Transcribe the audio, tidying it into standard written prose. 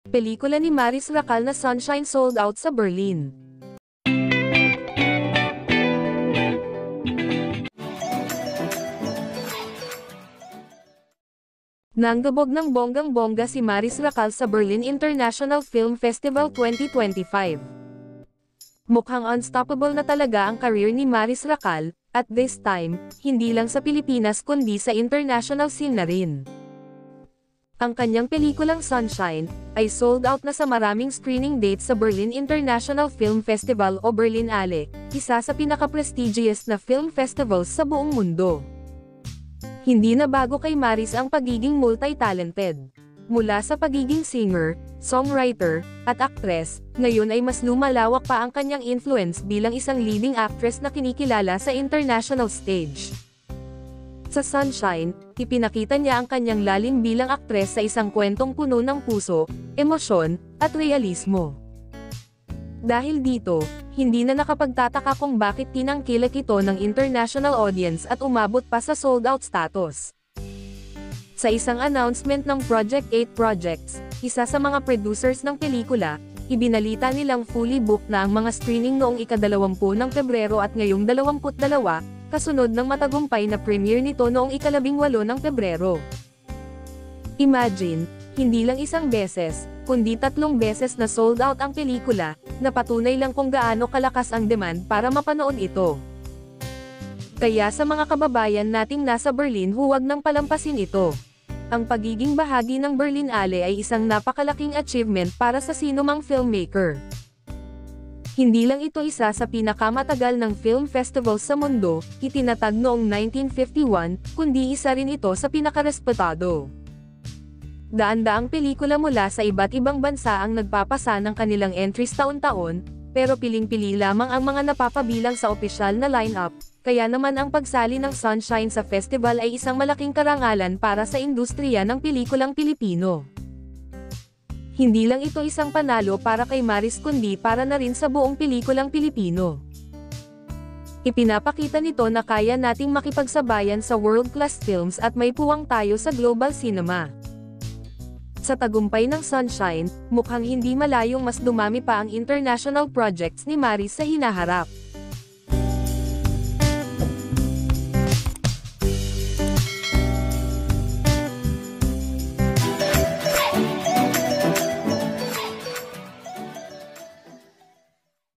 Pelikula ni Maris Racal na Sunshine sold out sa Berlin. Nanggabog ng bonggang-bongga si Maris Racal sa Berlin International Film Festival 2025. Mukhang unstoppable na talaga ang career ni Maris Racal, at this time, hindi lang sa Pilipinas kundi sa international scene na rin. Ang kanyang pelikulang Sunshine, ay sold out na sa maraming screening dates sa Berlin International Film Festival o Berlinale, isa sa pinaka-prestigious na film festivals sa buong mundo. Hindi na bago kay Maris ang pagiging multi-talented. Mula sa pagiging singer, songwriter, at actress, ngayon ay mas lumalawak pa ang kanyang influence bilang isang leading actress na kinikilala sa international stage. Sa Sunshine, ipinakita niya ang kanyang lalim bilang aktres sa isang kwentong puno ng puso, emosyon, at realismo. Dahil dito, hindi na nakapagtataka kung bakit tinangkilik ito ng international audience at umabot pa sa sold-out status. Sa isang announcement ng Project 8 Projects, isa sa mga producers ng pelikula, ibinalita nilang fully booked na ang mga screening noong ika-20 ng Pebrero at ngayong 22, kasunod ng matagumpay na premiere nito noong ika-18 ng Pebrero. Imagine, hindi lang isang beses, kundi 3 beses na sold out ang pelikula, na patunay lang kung gaano kalakas ang demand para mapanood ito. Kaya sa mga kababayan nating nasa Berlin, huwag nang palampasin ito. Ang pagiging bahagi ng Berlinale ay isang napakalaking achievement para sa sinumang filmmaker. Hindi lang ito isa sa pinakamatagal ng film festival sa mundo, itinatag noong 1951, kundi isa rin ito sa pinakarespetado. Daan-daang pelikula mula sa iba't ibang bansa ang nagpapasa ng kanilang entries taon-taon, pero piling-pili lamang ang mga napapabilang sa opisyal na lineup, kaya naman ang pagsali ng Sunshine sa festival ay isang malaking karangalan para sa industriya ng pelikulang Pilipino. Hindi lang ito isang panalo para kay Maris kundi para na rin sa buong pelikulang Pilipino. Ipinapakita nito na kaya nating makipagsabayan sa world-class films at may puwang tayo sa global cinema. Sa tagumpay ng Sunshine, mukhang hindi malayong mas dumami pa ang international projects ni Maris sa hinaharap.